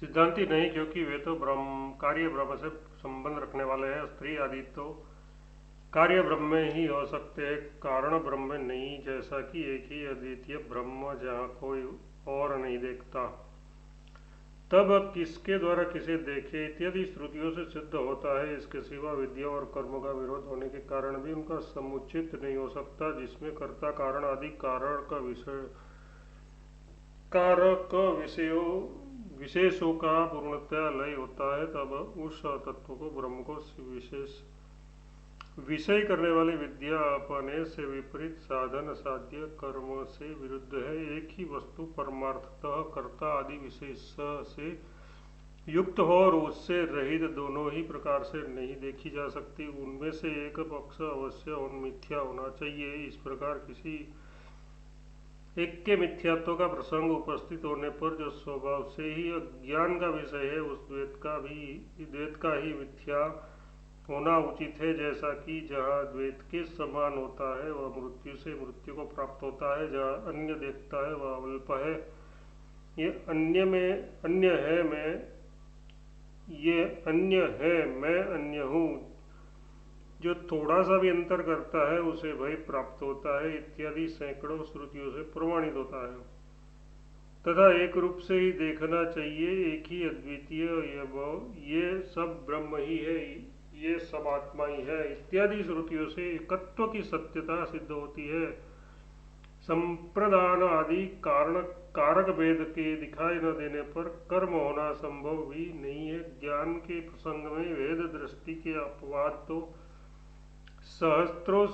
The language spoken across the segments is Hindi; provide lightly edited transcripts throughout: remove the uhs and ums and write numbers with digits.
सिद्धांति नहीं, क्योंकि वे तो ब्रह्म कार्य ब्रह्म से संबंध रखने वाले हैं। स्त्री आदि तो कार्य ब्रह्म में ही हो सकते हैं, कारण ब्रह्म में नहीं। जैसा कि एक ही अद्वितीय ब्रह्म जहाँ कोई और नहीं देखता, तब किसके द्वारा किसे देखे इत्यादि श्रुतियों से सिद्ध होता है। इसके सिवा विद्या और कर्म का विरोध होने के कारण भी उनका समुचित नहीं हो सकता, जिसमें कर्ता कारण आदि कारक विशेषों का पूर्णतया लय होता है। तब उस तत्व को ब्रह्म को विशेष विषय करने वाली विद्या अपने से विपरीत साधन साध्य कर्म से विरुद्ध है। एक ही वस्तु परमार्थतः कर्ता आदि विशेष से युक्त हो और उससे रहित दोनों ही प्रकार से नहीं देखी जा सकती। उनमें से एक पक्ष अवश्य और मिथ्या होना चाहिए। इस प्रकार किसी एक के मिथ्यात्व का प्रसंग उपस्थित होने पर जो स्वभाव से ही अज्ञान का विषय है, उस द्वैत का ही मिथ्या होना उचित है। जैसा कि जहाँ द्वैत के समान होता है वह मृत्यु से मृत्यु को प्राप्त होता है, जहाँ अन्य देखता है वह अल्प है। ये अन्य में अन्य है मैं ये अन्य है मैं अन्य हूँ, जो थोड़ा सा भी अंतर करता है उसे भय प्राप्त होता है इत्यादि सैकड़ों श्रुतियों से प्रमाणित होता है। तथा एक रूप से ही देखना चाहिए, एक ही अद्वितीय ये सब ब्रह्म ही है, ये सब आत्मा ही है इत्यादि श्रुतियों से एकत्व की सत्यता सिद्ध होती है। संप्रदान आदि कारण कारक भेद के दिखाई न देने पर कर्म होना संभव भी नहीं है। ज्ञान के प्रसंग में भेद दृष्टि के अपवाद तो सहस्त्रों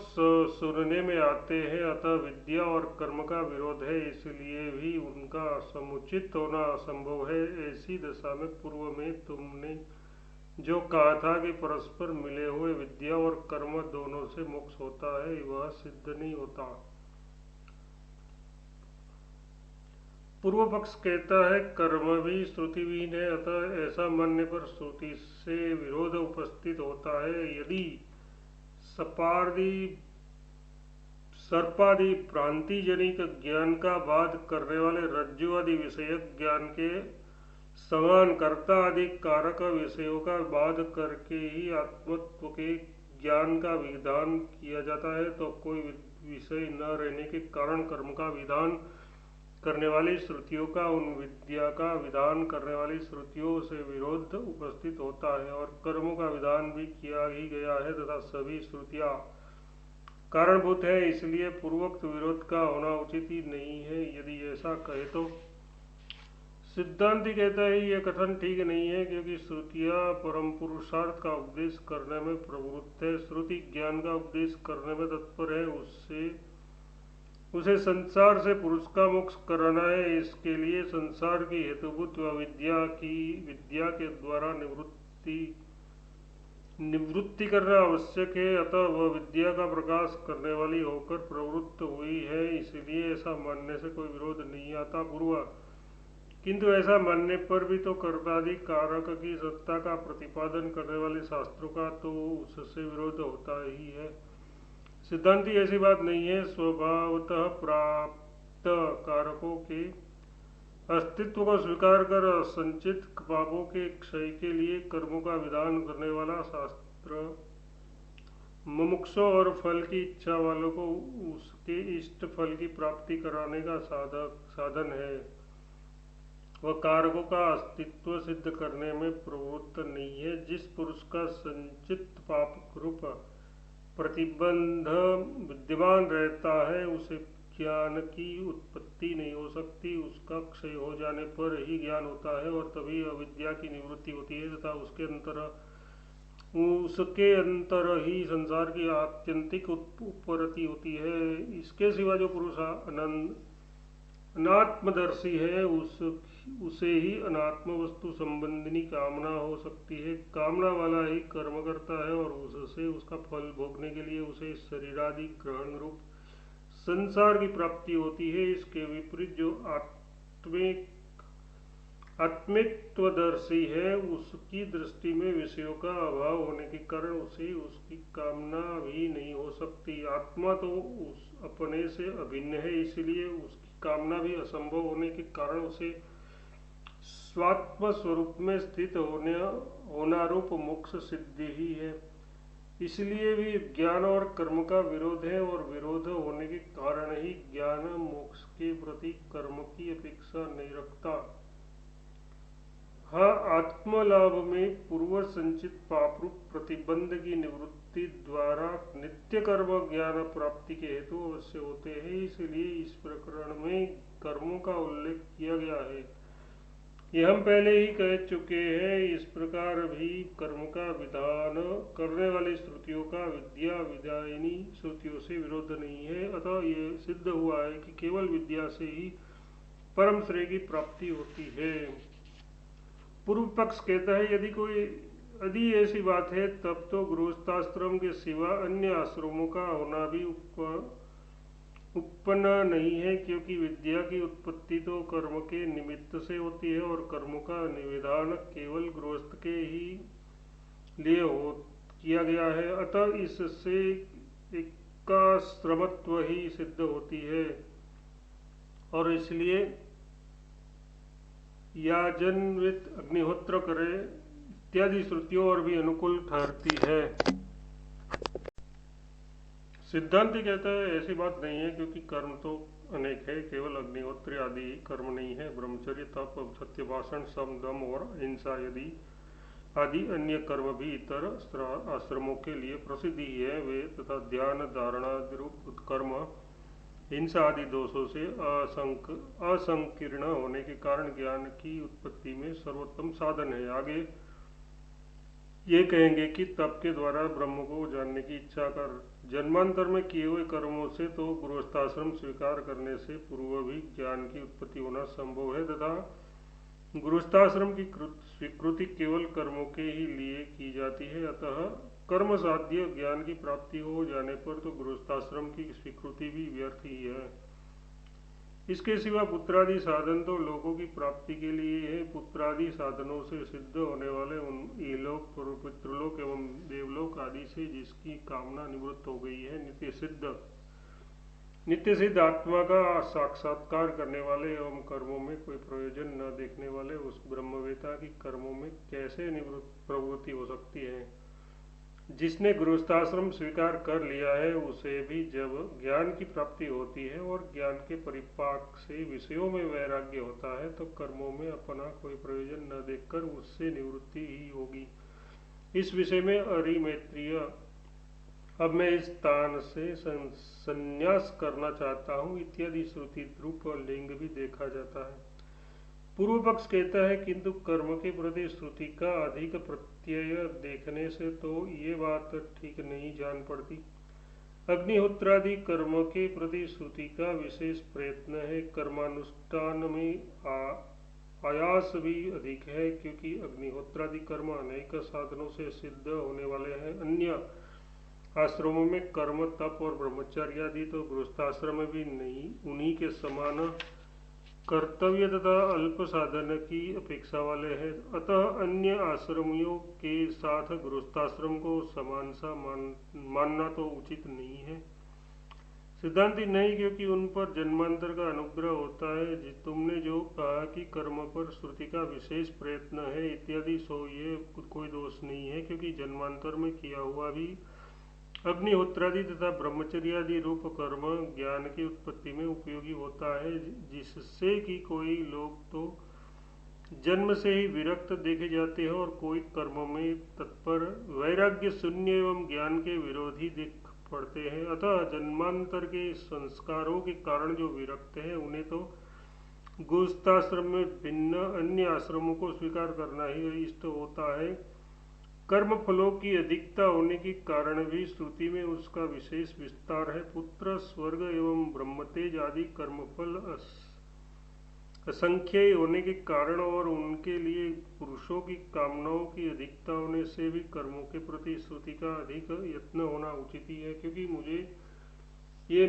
सुनने में आते हैं, अतः विद्या और कर्म का विरोध है, इसलिए भी उनका समुचित होना असंभव है। ऐसी दशा में पूर्व में तुमने जो कहा था कि परस्पर मिले हुए विद्या और कर्म दोनों से मोक्ष होता है, वह सिद्ध नहीं होता। पूर्व पक्ष कहता है कर्म भी श्रुतिविहीन है, अतः ऐसा मानने पर श्रुति से विरोध उपस्थित होता है। यदि सर्पादि भ्रांतिजनिक ज्ञान का बाध करने वाले रज्जु आदि विषयक ज्ञान के समान कर्ता आदि कारक विषयों का बाध करके ही आत्मत्व के ज्ञान का विधान किया जाता है, तो कोई विषय न रहने के कारण कर्म का विधान करने वाली श्रुतियों का उन विद्या का विधान करने वाली श्रुतियों से विरोध उपस्थित होता है, और कर्मों का विधान भी किया ही गया है तथा सभी श्रुतियां कारणभूत है, इसलिए पूर्वोक्त विरोध का होना उचित ही नहीं है। यदि ऐसा कहे तो सिद्धांति कहता है यह कथन ठीक नहीं है, क्योंकि श्रुतियां परम पुरुषार्थ का उपदेश करने में प्रवृत्त है। श्रुति ज्ञान का उपदेश करने में तत्पर है, उसे संसार से पुरुष का मोक्ष कराना है। इसके लिए संसार की हेतुभूत विद्या के द्वारा निवृत्ति करना आवश्यक है, अतः वह विद्या का प्रकाश करने वाली होकर प्रवृत्त हुई है, इसलिए ऐसा मानने से कोई विरोध नहीं आता। पूर्व किंतु ऐसा मानने पर भी तो कर्मादि कारक की सत्ता का प्रतिपादन करने वाले शास्त्रों का तो उससे विरोध होता ही है। सिद्धांति ऐसी बात नहीं है। स्वभावतः प्राप्त कारकों के अस्तित्व को स्वीकार कर संचित पापों के क्षय के लिए कर्मों का विधान करने वाला शास्त्र मुमुक्षों और फल की इच्छा वालों को उसके इष्ट फल की प्राप्ति कराने का साधन है। वह कारकों का अस्तित्व सिद्ध करने में प्रवृत्त नहीं है। जिस पुरुष का संचित पाप रूप प्रतिबंध विद्यमान रहता है, उसे ज्ञान की उत्पत्ति नहीं हो सकती। उसका क्षय हो जाने पर ही ज्ञान होता है और तभी अविद्या की निवृत्ति होती है तथा उसके अंतर ही संसार की आत्यंतिक उत्पत्ति होती है। इसके सिवा जो पुरुष अनात्मदर्शी है, उसे ही अनात्म वस्तु संबंधिनी कामना हो सकती है। कामना वाला ही कर्म करता है और उससे उसका फल भोगने के लिए उसे शरीरादि ग्रहण रूप संसार की प्राप्ति होती है। इसके विपरीत जो आत्मित्वदर्शी है, उसकी दृष्टि में विषयों का अभाव होने के कारण उसे उसकी कामना भी नहीं हो सकती। आत्मा तो उस अपने से अभिन्न है, इसलिए उसकी कामना भी असंभव होने के कारण उसे स्वात्म स्वरूप में स्थित होना रूप मोक्ष सिद्धि ही है। इसलिए भी ज्ञान और कर्म का विरोध है, और विरोध होने के कारण ही ज्ञान मोक्ष के प्रति कर्म की अपेक्षा नहीं रखता। हाँ, आत्मलाभ में पूर्व संचित पापरूप प्रतिबंध की निवृत्ति द्वारा नित्य कर्म ज्ञान प्राप्ति के हेतु अवश्य होते हैं। इसलिए इस प्रकरण में कर्मों का उल्लेख किया गया है। ये हम पहले ही कह चुके हैं। इस प्रकार भी कर्म का विधान करने वाली श्रुतियों का विद्या विधायिनी श्रुतियों से विरोध नहीं है। अतः ये सिद्ध हुआ है कि केवल विद्या से ही परम श्रेय की प्राप्ति होती है। पूर्व पक्ष कहता है यदि ऐसी बात है तब तो गृहस्थाश्रम के सिवा अन्य आश्रमों का होना भी उत्पन्न नहीं है, क्योंकि विद्या की उत्पत्ति तो कर्म के निमित्त से होती है और कर्मों का निवेदन केवल गृहस्थ के ही लिए किया गया है। अतः इससे एकाश्रमत्व ही सिद्ध होती है और इसलिए याजनवित अग्निहोत्र करे इत्यादि श्रुतियों और भी अनुकूल ठहरती है। सिद्धांति कहता है ऐसी बात नहीं है, क्योंकि कर्म तो अनेक है, केवल अग्निहोत्र आदि कर्म नहीं है। ब्रह्मचर्य, तप, सत्य भाषण, सम, दम और अहिंसा आदि अन्य कर्म भी इतर आश्रमों के लिए प्रसिद्ध ही है। वे तथा ध्यान, धारणा रूप कर्म हिंसा आदि दोषों से असंकीर्ण होने के कारण ज्ञान की उत्पत्ति में सर्वोत्तम साधन है। आगे ये कहेंगे कि तप के द्वारा ब्रह्म को जानने की इच्छा कर जन्मांतर में किए हुए कर्मों से तो गृहस्थाश्रम स्वीकार करने से पूर्व भी ज्ञान की उत्पत्ति होना संभव है, तथा गृहस्थाश्रम की स्वीकृति केवल कर्मों के ही लिए की जाती है। अतः कर्म साध्य ज्ञान की प्राप्ति हो जाने पर तो गृहस्थाश्रम की स्वीकृति भी व्यर्थ ही है। इसके सिवा पुत्रादि साधन तो लोगों की प्राप्ति के लिए है। पुत्रादि साधनों से सिद्ध होने वाले उन इहलोक, पितृलोक एवं देवलोक आदि से जिसकी कामना निवृत्त हो गई है, नित्य सिद्ध आत्मा का साक्षात्कार करने वाले एवं कर्मों में कोई प्रयोजन न देखने वाले उस ब्रह्मवेता की कर्मों में कैसे प्रवृत्ति हो सकती है। जिसने गृहस्थाश्रम स्वीकार कर लिया है उसे भी जब ज्ञान की प्राप्ति होती है और ज्ञान के परिपाक से विषयों में वैराग्य होता है, तो कर्मों में अपना कोई प्रयोजन न देखकर उससे निवृत्ति ही होगी। इस विषय में अरिमैत्रिय अब मैं इस स्थान से संन्यास करना चाहता हूँ इत्यादि श्रुति रूप लिंग भी देखा जाता है। पूर्व पक्ष कहता है किंतु कर्म के प्रति श्रुति का अधिक प्रत्यय देखने से तो ये बात ठीक नहीं जान पड़ती। अग्निहोत्रादि कर्म के प्रति श्रुति का विशेष प्रयत्न है। कर्मानुष्ठान में आयास भी अधिक है, क्योंकि अग्निहोत्रादि कर्म अनेक साधनों से सिद्ध होने वाले हैं। अन्य आश्रमों में कर्म, तप और ब्रह्मचर्य आदि तो गृहस्थाश्रम में भी नहीं उन्हीं के समान कर्तव्य तथा अल्प साधन की अपेक्षा वाले हैं। अतः अन्य आश्रमियों के साथ गृहस्थाश्रम को समान सा मानना तो उचित नहीं है। सिद्धांति नहीं, क्योंकि उन पर जन्मांतर का अनुग्रह होता है। तुमने जो कहा कि कर्म पर श्रुति का विशेष प्रयत्न है इत्यादि, सो ये कोई दोष नहीं है, क्योंकि जन्मांतर में किया हुआ भी अग्निहोत्रादि तथा ब्रह्मचर्यादि रूप कर्म ज्ञान की उत्पत्ति में उपयोगी होता है, जिससे कि कोई लोग तो जन्म से ही विरक्त देखे जाते हैं और कोई कर्म में तत्पर वैराग्य शून्य एवं ज्ञान के विरोधी दिख पड़ते हैं। अतः जन्मांतर के संस्कारों के कारण जो विरक्त हैं उन्हें तो गृहस्थाश्रम में भिन्न अन्य आश्रमों को स्वीकार करना ही इष्ट होता है। कर्म फलों की अधिकता होने के कारण भी श्रुति में उसका विशेष विस्तार है। पुत्र, स्वर्ग एवं ब्रह्मतेज आदि कर्मफल असंख्य होने के कारण और उनके लिए पुरुषों की कामनाओं की अधिकता होने से भी कर्मों के प्रति श्रुति का अधिक यत्न होना उचित ही है, क्योंकि मुझे ये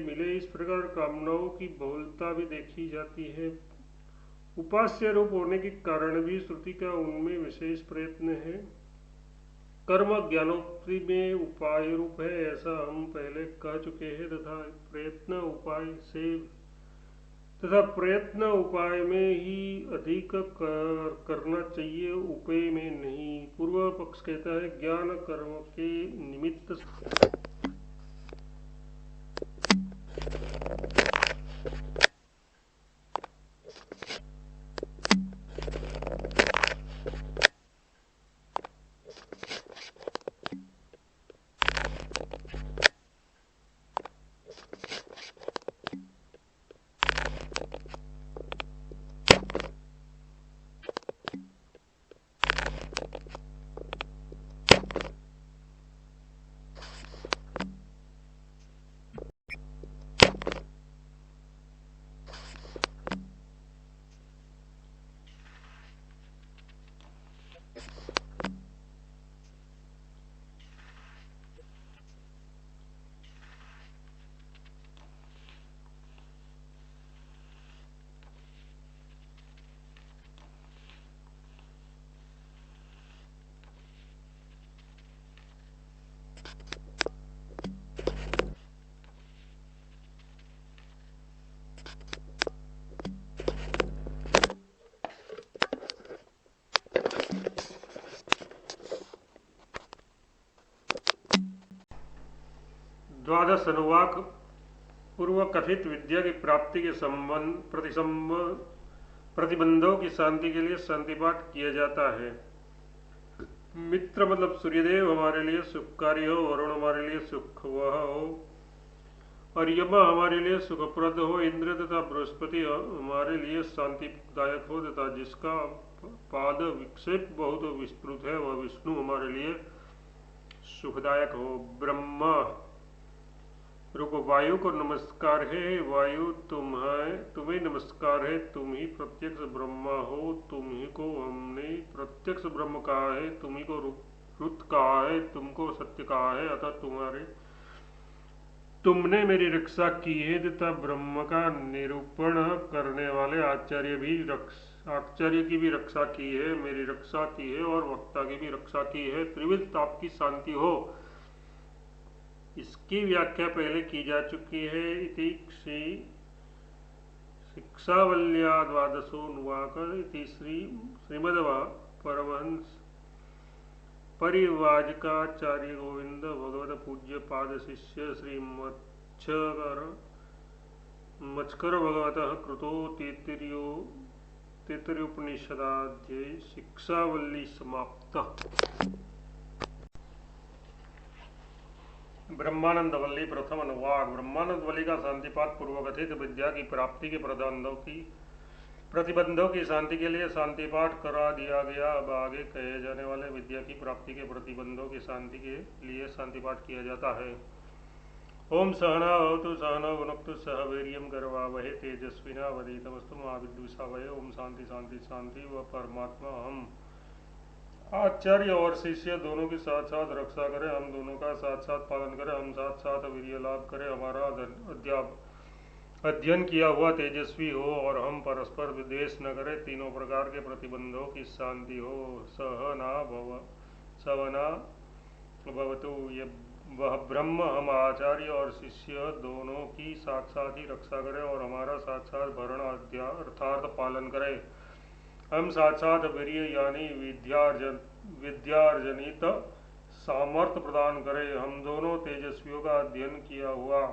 मिले इस प्रकार कामनाओं की बहुलता भी देखी जाती है। उपास्य रूप होने के कारण भी श्रुति का उनमें विशेष प्रयत्न है। कर्म ज्ञानोक्ति में उपाय रूप है, ऐसा हम पहले कह चुके हैं, तथा प्रयत्न उपाय से तथा प्रयत्न उपाय में ही अधिक करना चाहिए, उपेय में नहीं। पूर्व पक्ष कहता है ज्ञान कर्म के निमित्त द्वादश अनुवाक पूर्व कथित विद्या की प्राप्ति के प्रतिबंधों की शांति के लिए शांति पाठ किया जाता है। मित्र मतलब सूर्यदेव हमारे लिए सुखकारी हो, वरुण हमारे लिए सुख वह हो, और यमा हमारे लिए सुखप्रद हो, इंद्र तथा बृहस्पति हमारे लिए शांतिदायक हो, तथा जिसका पाद विक्षेप बहुत विस्तृत है वह विष्णु हमारे लिए सुखदायक हो। ब्रह्मा रुको, वायु को नमस्कार है, वायु तुम्हें नमस्कार है, तुम ही प्रत्यक्ष ब्रह्मा हो, तुम ही को हमने प्रत्यक्ष ब्रह्म कहा है, तुम ही को रुत कहा है, तुमको सत्य कहा है, अतः तुमने मेरी रक्षा की है, तथा ब्रह्म का निरूपण करने वाले आचार्य की भी रक्षा की है, मेरी रक्षा की है और वक्ता की भी रक्षा की है। त्रिविध ताप की शांति हो, इसकी व्याख्या पहले की जा चुकी है। इति शिक्षावल्या द्वादशोऽनुवाक इति श्रीमद् परमहंस परिव्राजकाचार्य गोविंद भगवत पूज्य पाद शिष्य श्री मच्छकर भगवतः कृतो तैत्तिरीयोपनिषदाध्याय शिक्षावल्ली समाप्त। ब्रह्मानंद वल्ली प्रथम अनुवाक। ब्रह्मानंद वल्ली का शांतिपात पूर्वकथित विद्या की प्राप्ति के प्रतिबंधों की शांति के लिए शांतिपाठ करा दिया गया। अब आगे कहे जाने वाले विद्या की प्राप्ति के प्रतिबंधों की शांति के लिए शांतिपाठ किया जाता है। ओम सहना भवतु सहनौ भुनक्तु सह वीर्यं करवावहै तेजस्विनावधीतमस्तु मा विद्विषावहै। ओम शांति शांति शांति। व परमात्मा हम आचार्य और शिष्य दोनों की साथ साथ रक्षा करें, हम दोनों का साथ साथ पालन करें, हम साथ साथ वीर्य लाभ करें, हमारा अध्ययन किया हुआ तेजस्वी हो और हम परस्पर विद्वेष न करें। तीनों प्रकार के प्रतिबंधों की शांति हो। सवना भवतु। वह ब्रह्म हम आचार्य और शिष्य दोनों की साथ साथ ही रक्षा करें और हमारा साथ साथ भरण अर्थात पालन करें। हम साथ साथ वीर्य यानी विद्यार्जनित सामर्थ्य प्रदान करें। हम दोनों तेजस्वियों का अध्ययन किया हुआ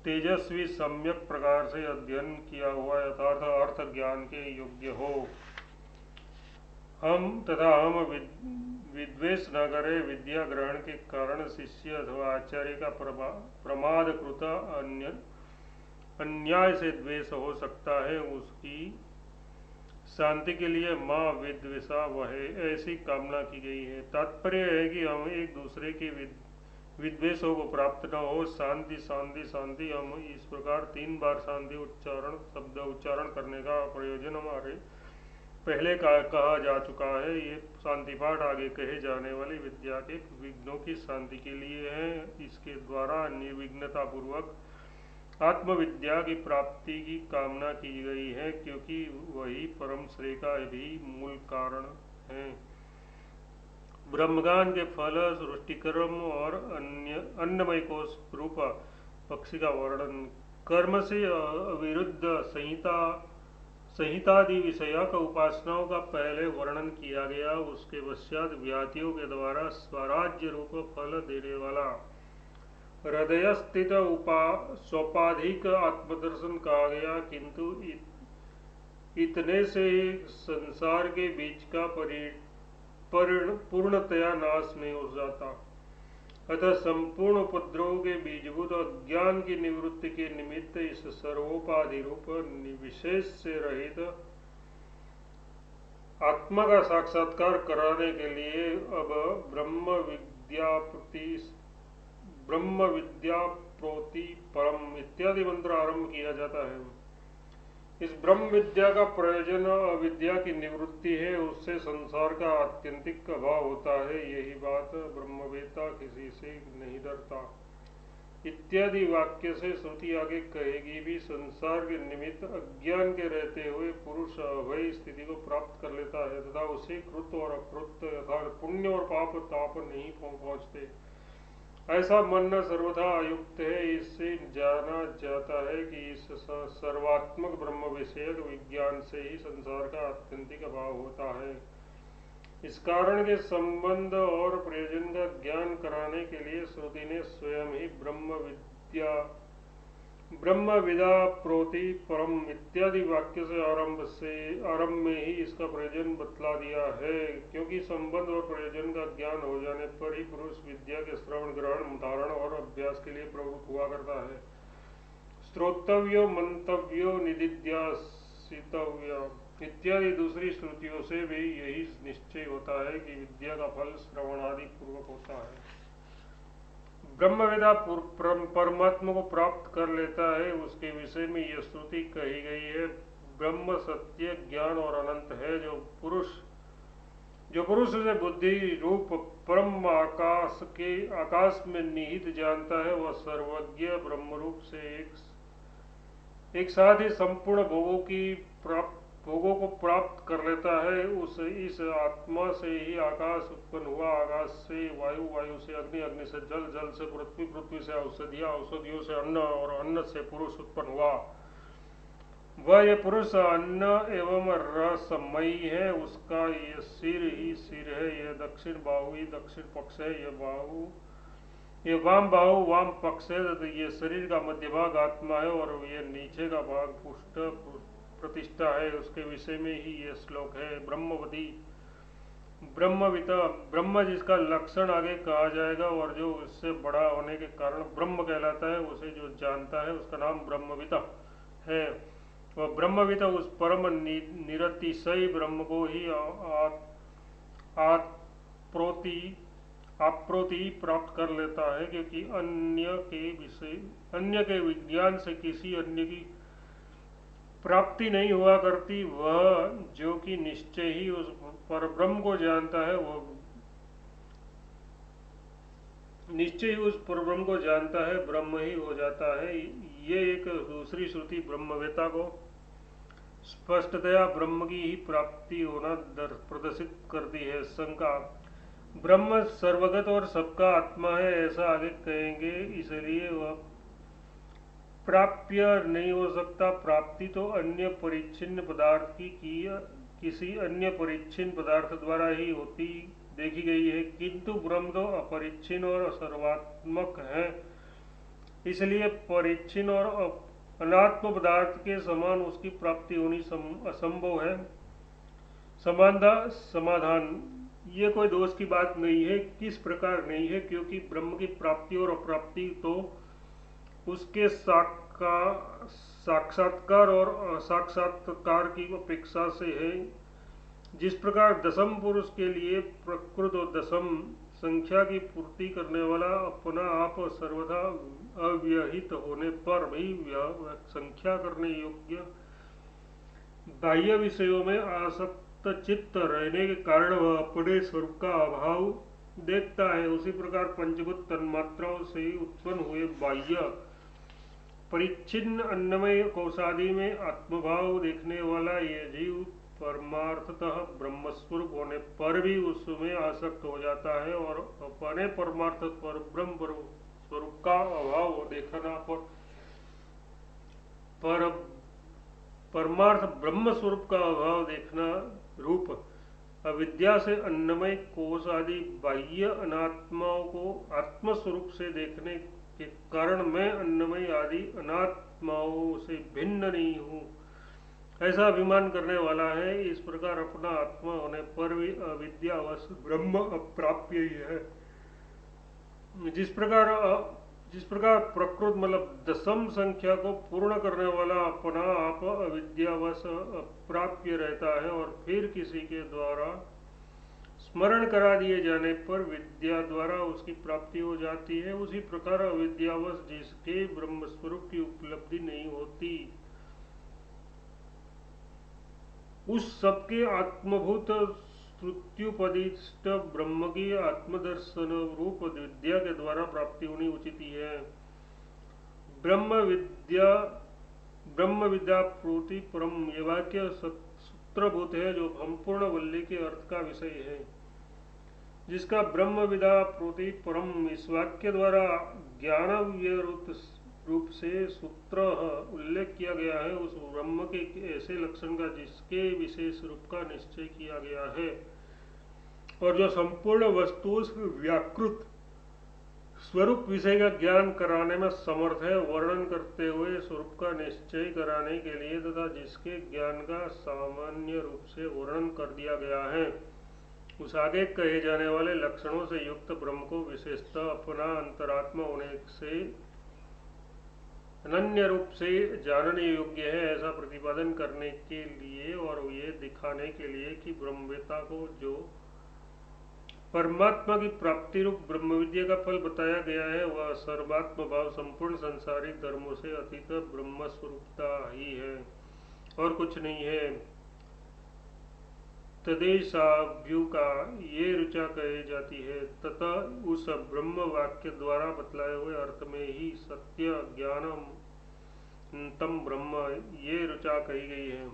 तेजस्वी सम्यक प्रकार से अध्ययन किया हुआ यथार्थ अर्थ ज्ञान के योग्य हो। हम विद्वेष न करें। विद्या ग्रहण के कारण शिष्य अथवा आचार्य का प्रमाद कृत अन्याय से द्वेष हो सकता है। उसकी शांति के लिए माँ विद्वेषा वहे ऐसी कामना की गई है। तात्पर्य है कि हम एक दूसरे के विद्वेषों को प्राप्त न हो। शांति शांति शांति। हम इस प्रकार 3 बार शांति शब्द उच्चारण करने का प्रयोजन हमारे पहले कहा जा चुका है। ये शांति पाठ आगे कहे जाने वाली विद्या के विघ्नों की शांति के लिए है। इसके द्वारा निर्विघ्नता पूर्वक आत्मविद्या की प्राप्ति की कामना की गई है, क्योंकि वही परम श्रेय का भी मूल कारण है। ब्रह्मज्ञान के फल सृष्टिक्रम और अन्नमय कोश रूप पक्षी का वर्णन कर्म से अविरुद्ध संहितादि विषयक उपासनाओं का पहले वर्णन किया गया। उसके पश्चात व्याधियों के द्वारा स्वराज्य रूप फल देने वाला हृदय स्थित सोपाधिक आत्मदर्शन कहा गया। किंतु इतने से ही संसार के बीच का पूर्णतया नाश नहीं हो जाता। अतः संपूर्ण उपद्रव के बीजभूत अज्ञान की निवृत्ति के निमित्त इस सर्वोपाधि रूप विशेष से रहित आत्मा का साक्षात्कार कराने के लिए अब ब्रह्म विद्या प्रोति परम इत्यादि मंत्र आरंभ किया जाता है। इस ब्रह्म विद्या का प्रयोजन अविद्या की निवृत्ति है, उससे संसार का आत्यंतिक अभाव होता है। यही बात ब्रह्मवेत्ता किसी से नहीं डरता इत्यादि वाक्य से श्रुति आगे कहेगी भी। संसार के निमित्त अज्ञान के रहते हुए पुरुष अभय स्थिति को प्राप्त कर लेता है तथा उसे कृत और अकृत अर्थात पुण्य और पाप ताप नहीं पहुंचते। ऐसा मानना सर्वथा अयुक्त है। इससे जाना जाता है कि इस सर्वात्मक ब्रह्म विषयक विज्ञान से ही संसार का आत्यंतिक अभाव होता है। इस कारण के संबंध और प्रयोजन का ज्ञान कराने के लिए श्रुति ने स्वयं ही ब्रह्म विदा प्रोति परम इत्यादि वाक्य से आरंभ में ही इसका प्रयोजन बतला दिया है। क्योंकि संबंध और प्रयोजन का ज्ञान हो जाने पर ही पुरुष विद्या के श्रवण ग्रहण धारण और अभ्यास के लिए प्रवृत्त हुआ करता है। श्रोतव्यो मंतव्यो निदिध्यासितव्य इत्यादि दूसरी श्रुतियों से भी यही निश्चय होता है कि विद्या का फल श्रवण आदि पूर्वक होता है। ब्रह्मवेदा परमात्मा को प्राप्त कर लेता है, उसके विषय में यह श्रुति कही गई है। ब्रह्म सत्य ज्ञान और अनंत है। जो पुरुष से बुद्धि रूप परम आकाश में निहित जानता है, वह सर्वज्ञ ब्रह्म रूप से एक साथ ही संपूर्ण भोगों को प्राप्त कर लेता है। इस आत्मा से ही आकाश उत्पन्न हुआ, आकाश से वायु, वायु से अग्नि, अग्नि से जल, जल से पृथ्वी, पृथ्वी से औषधियां, औषधियों से अन्न और अन्न से पुरुष उत्पन्न हुआ। वह ये पुरुष अन्न एवं रसमयी है। उसका ये सिर ही सिर है, यह दक्षिण बाहु ही दक्षिण पक्ष है, ये वाम बाहु वाम पक्ष है। ये शरीर का मध्य भाग आत्मा है और ये नीचे का भाग पुष्ट प्रतिष्ठा है। उसके विषय में ही यह श्लोक है। ब्रह्मविता ब्रह्म जिसका लक्षण आगे कहा जाएगा और जो इससे बड़ा होने के कारण ब्रह्म कहलाता है, उसे जो जानता है उसका नाम ब्रह्मविता है। वह ब्रह्मविता उस परम निरतिशय ब्रह्म को ही आप्रोति प्राप्त कर लेता है। क्योंकि अन्य के विज्ञान से किसी अन्य की प्राप्ति नहीं हुआ करती। वह जो कि निश्चय ही उस परब्रह्म को जानता है, वह निश्चय ही उस परब्रह्म को जानता है, ब्रह्म ही हो जाता है। ये एक दूसरी श्रुति ब्रह्मवेता को स्पष्टतया ब्रह्म की ही प्राप्ति होना प्रदर्शित करती है। शंका, ब्रह्म सर्वगत और सबका आत्मा है ऐसा आगे कहेंगे, इसलिए वह प्राप्य नहीं हो सकता। प्राप्ति तो अन्य परिच्छिन्न पदार्थ की किसी अन्य परिच्छिन्न पदार्थ द्वारा ही होती देखी गई है। किंतु ब्रह्म तो अपरिच्छिन्न और सर्वात्मक है, इसलिए परिच्छिन्न और अनात्म पदार्थ के समान उसकी प्राप्ति होनी असंभव है। समाधान, ये कोई दोष की बात नहीं है। किस प्रकार नहीं है? क्योंकि ब्रह्म की प्राप्ति और अप्राप्ति तो उसके साक्षात्कार और असाक्षात्कार की अपेक्षा से है। जिस प्रकार दशम पुरुष के लिए प्रकृत और दशम संख्या की पूर्ति करने वाला अपना आप सर्वथा अव्यहित होने पर भी संख्या करने योग्य बाह्य विषयों में आसक्त चित्त रहने के कारण वह अपने स्वरूप का अभाव देखता है, उसी प्रकार पंचभूत तन्मात्राओं से उत्पन्न हुए बाह्य परिच्छिन्न अन्नमय कोशादि में आत्मभाव देखने वाला ये जीव परमार्थतः ब्रह्मस्वरूप होने पर भी उसमें आसक्त हो जाता है और अपने परमार्थ पर ब्रह्म स्वरूप का अभाव देखना पर पर परमार्थ ब्रह्म स्वरूप का अभाव देखना रूप अविद्या से अन्नमय कोश आदि बाह्य अनात्माओं को आत्म स्वरूप से देखने के कारण मैं अन्नमय आदि अनात्माओं से भिन्न नहीं हूँ ऐसा अभिमान करने वाला है। इस प्रकार अपना आत्मा होने पर भी अविद्यावश ब्रह्म अप्राप्य ही है। जिस प्रकार प्रकृत मतलब दशम संख्या को पूर्ण करने वाला अपना आप अविद्यावश अप्राप्य रहता है और फिर किसी के द्वारा स्मरण करा दिए जाने पर विद्या द्वारा उसकी प्राप्ति हो जाती है, उसी प्रकार अविद्यावश जिसके ब्रह्म स्वरूप की उपलब्धि नहीं होती उस सबके आत्मभूत श्रुत्युपदिष्ट ब्रह्म की आत्मदर्शन रूप विद्या के द्वारा प्राप्ति होनी उचित ही है। ब्रह्म विद्या प्रोति परम ये वाक्य सूत्रभूत है जो संपूर्ण वल्ली के अर्थ का विषय है। जिसका ब्रह्म विद्या प्रोति परम इस वाक्य द्वारा ज्ञान रूप से सूत्र उल्लेख किया गया है उस ब्रह्म के ऐसे लक्षण का जिसके विशेष रूप का निश्चय किया गया है और जो संपूर्ण वस्तु व्याकृत स्वरूप विषय का ज्ञान कराने में समर्थ है, वर्णन करते हुए स्वरूप का निश्चय कराने के लिए तथा जिसके ज्ञान का सामान्य रूप से वर्णन कर दिया गया है उस आगे कहे जाने वाले लक्षणों से युक्त ब्रह्म को विशेषतः अपना अंतरात्मा होने से अनन्य रूप से जानने योग्य है ऐसा प्रतिपादन करने के लिए और ये दिखाने के लिए कि ब्रह्मवेत्ता को जो परमात्मा की प्राप्ति रूप ब्रह्म विद्या का फल बताया गया है वह सर्वात्म भाव संपूर्ण संसारिक धर्मों से अतीत ब्रह्म स्वरूपता ही है और कुछ नहीं है। तदेशाभ्यु का ये ऋचा कही जाती है तथा उस ब्रह्म वाक्य द्वारा बतलाए हुए अर्थ में ही सत्य ज्ञानम तम ब्रह्म ये ऋचा कही गई है।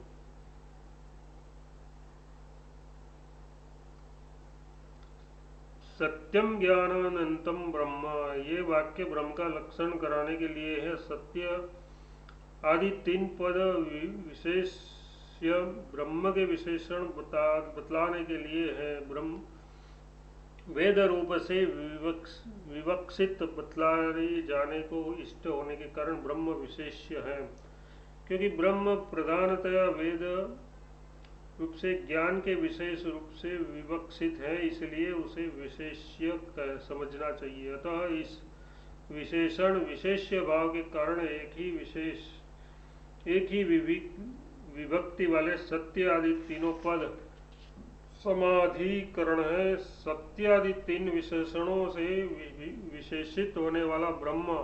सत्यम ज्ञानानंतम ब्रह्म ये वाक्य ब्रह्म का लक्षण कराने के लिए है। सत्य आदि तीन पद विशेष ब्रह्म के विशेषण बतलाने के लिए है। ब्रह्म वेद रूप से विवक्षित बतलाए जाने को इष्ट होने के कारण ब्रह्म विशेष्य है। क्योंकि ब्रह्म प्रधानतया वेद रूप से ज्ञान के विशेष रूप से विवक्षित है इसलिए उसे विशेष्य समझना चाहिए। अतः इस विशेषण विशेष्य भाव के कारण एक ही विभक्ति वाले सत्य आदि तीनों पद समाधिकरण है। सत्य आदि तीन विशेषणों से विशेषित होने वाला ब्रह्म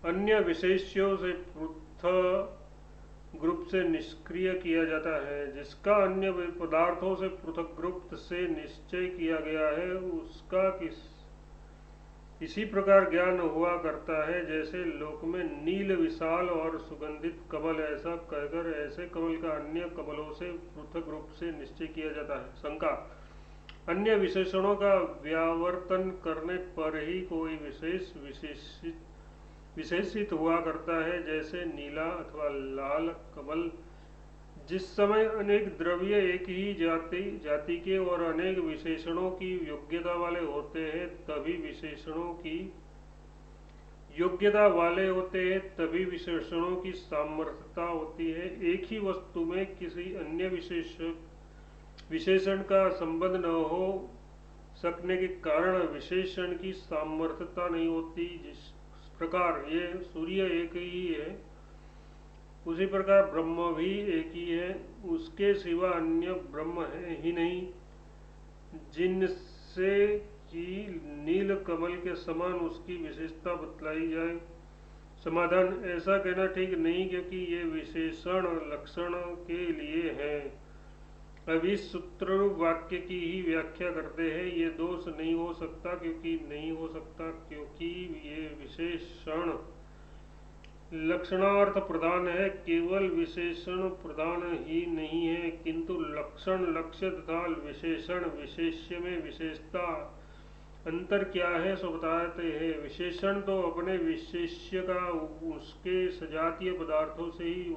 अन्य विशेष्यों से पृथक रूप से निष्क्रिय किया जाता है। जिसका अन्य पदार्थों से पृथक रूप से निश्चय किया गया है उसका इसी प्रकार ज्ञान हुआ करता है जैसे लोक में नील विशाल और सुगंधित कमल ऐसा कहकर ऐसे कमल का अन्य कमलों से पृथक रूप से निश्चय किया जाता है। शंका अन्य विशेषणों का व्यावर्तन करने पर ही कोई विशेषित हुआ करता है जैसे नीला अथवा लाल कमल। जिस समय अनेक द्रव्य एक ही जाति के और अनेक विशेषणों की योग्यता वाले होते हैं तभी विशेषणों की सामर्थ्यता होती है। एक ही वस्तु में किसी अन्य विशेषण का संबंध न हो सकने के कारण विशेषण की सामर्थ्यता नहीं होती। जिस प्रकार ये सूर्य एक ही है उसी प्रकार ब्रह्म भी एक ही है, उसके सिवा अन्य ब्रह्म है ही नहीं। जिनसे कि नील कमल के समान उसकी विशेषता बतलाई जाए। समाधान ऐसा कहना ठीक नहीं क्योंकि ये विशेषण लक्षण के लिए है। अब इस सूत्र वाक्य की ही व्याख्या करते हैं। ये दोष नहीं हो सकता क्योंकि ये विशेषण लक्षणार्थ प्रधान है, केवल विशेषण प्रधान ही नहीं है किंतु लक्षण लक्ष्य तथा विशेषण विशेष्य में विशेषता अंतर क्या है सो बताते हैं। विशेषण तो अपने विशेष्य का उसके सजातीय पदार्थों से ही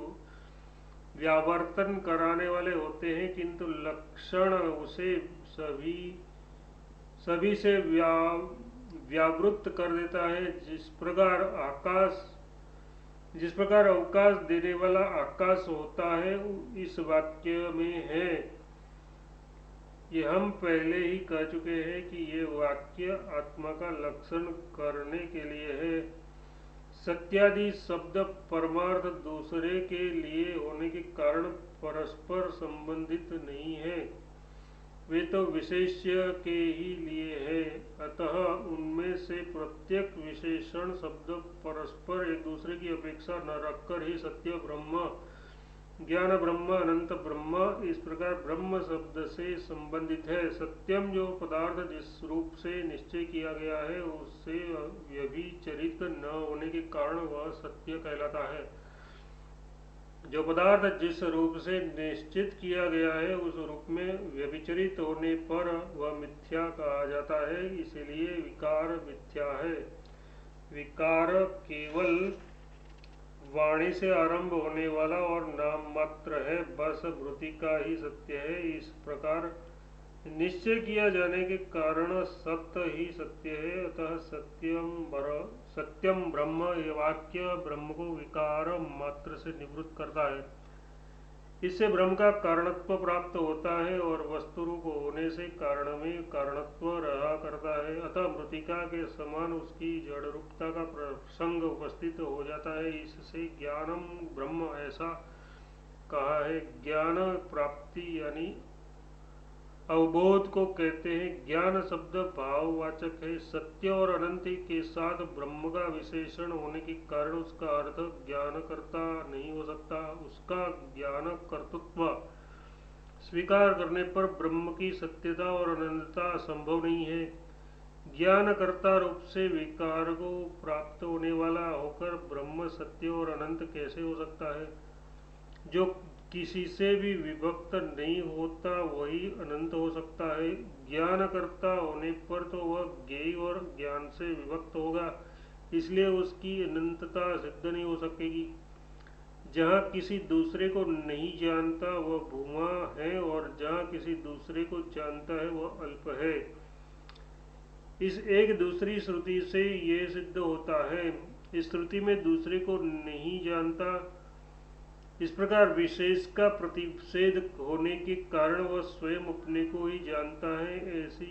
व्यावर्तन कराने वाले होते हैं, किंतु लक्षण उसे सभी सभी से व्यावृत्त कर देता है। जिस प्रकार अवकाश देने वाला आकाश होता है, इस वाक्य में है। ये हम पहले ही कह चुके हैं कि ये वाक्य आत्मा का लक्षण करने के लिए है। सत्यादि शब्द परमार्थ दूसरे के लिए होने के कारण परस्पर संबंधित नहीं है, वे तो विशेष्य के ही लिए है। अतः उनमें से प्रत्येक विशेषण शब्द परस्पर एक दूसरे की अपेक्षा न रखकर ही सत्य ब्रह्म, ज्ञान ब्रह्म, अनंत ब्रह्म, इस प्रकार ब्रह्म शब्द से संबंधित है। सत्यम जो पदार्थ जिस रूप से निश्चय किया गया है, उससे व्यभिचरित न होने के कारण वह सत्य कहलाता है। जो पदार्थ जिस रूप से निश्चित किया गया है, उस रूप में व्यभिचरित होने पर वह मिथ्या कहा जाता है, इसलिए विकार मिथ्या है। विकार केवल वाणी से आरंभ होने वाला और नाम मात्र है, बस वृत्ति का ही सत्य है। इस प्रकार निश्चय किया जाने के कारण सत्य ही सत्य है। अतः सत्यम ब्रह्म, ये वाक्य ब्रह्म को विकार मात्र से निवृत्त करता है। इससे ब्रह्म का कारणत्व प्राप्त होता है और वस्तु रूप होने से कारण में कारणत्व रहा करता है। अतः मृतिका के समान उसकी जड़ रूपता का प्रसंग उपस्थित हो जाता है। इससे ज्ञानम ब्रह्म ऐसा कहा है। ज्ञान प्राप्ति यानी अवबोध को कहते हैं। ज्ञान शब्द भाववाचक है। सत्य और अनंत के साथ ब्रह्म का विशेषण होने के कारण उसका अर्थ ज्ञानकर्ता नहीं हो सकता। उसका ज्ञान कर्तृत्व स्वीकार करने पर ब्रह्म की सत्यता और अनंतता संभव नहीं है। ज्ञानकर्ता रूप से विकार को प्राप्त होने वाला होकर ब्रह्म सत्य और अनंत कैसे हो सकता है? जो किसी से भी विभक्त नहीं होता वही अनंत हो सकता है। ज्ञानकर्ता होने पर तो वह ज्ञेय और ज्ञान से विभक्त होगा, इसलिए उसकी अनंतता सिद्ध नहीं हो सकेगी। जहाँ किसी दूसरे को नहीं जानता वह भूमा है, और जहाँ किसी दूसरे को जानता है वह अल्प है। इस एक दूसरी श्रुति से ये सिद्ध होता है। इस श्रुति में दूसरे को नहीं जानता, इस प्रकार विशेष का प्रतिषेध होने के कारण वह स्वयं अपने को ही जानता है। ऐसी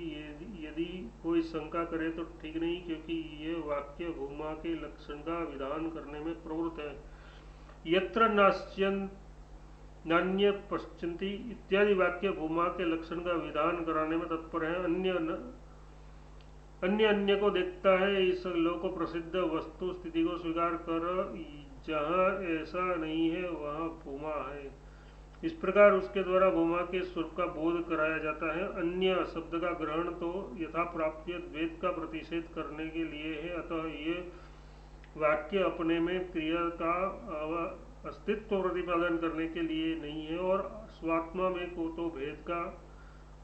यदि कोई शंका करे तो ठीक नहीं, क्योंकि ये वाक्य भूमा के लक्षण का विधान करने में प्रवृत्त है। यत्र नान्य पश्चिंती इत्यादि वाक्य भूमा के लक्षण का विधान कराने में तत्पर है। अन्य को देखता है। इस लोक प्रसिद्ध वस्तु स्थिति को स्वीकार कर जहाँ ऐसा नहीं है वहाँ भूमा है। इस प्रकार उसके द्वारा भूमा के स्वरूप का बोध कराया जाता है। अन्य शब्द का ग्रहण तो यथा प्राप्य द्वैत का प्रतिषेध करने के लिए है। अतः ये वाक्य अपने में क्रिया का अस्तित्व प्रतिपादन करने के लिए नहीं है, और स्वात्मा में को तो भेद का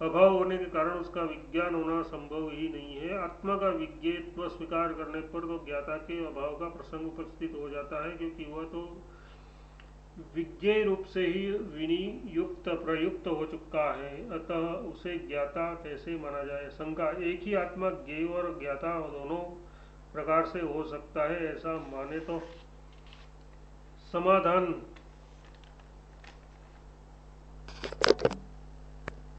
अभाव होने के कारण उसका विज्ञान होना संभव ही नहीं है। आत्मा का विज्ञेयत्व स्वीकार करने पर तो ज्ञाता के अभाव का प्रसंग उपस्थित हो जाता है, क्योंकि वह तो विज्ञेय रूप से ही विनियुक्त प्रयुक्त हो चुका है। अतः उसे ज्ञाता कैसे माना जाए? शंका, एक ही आत्मा ज्ञेय और ज्ञाता दोनों प्रकार से हो सकता है, ऐसा माने तो समाधान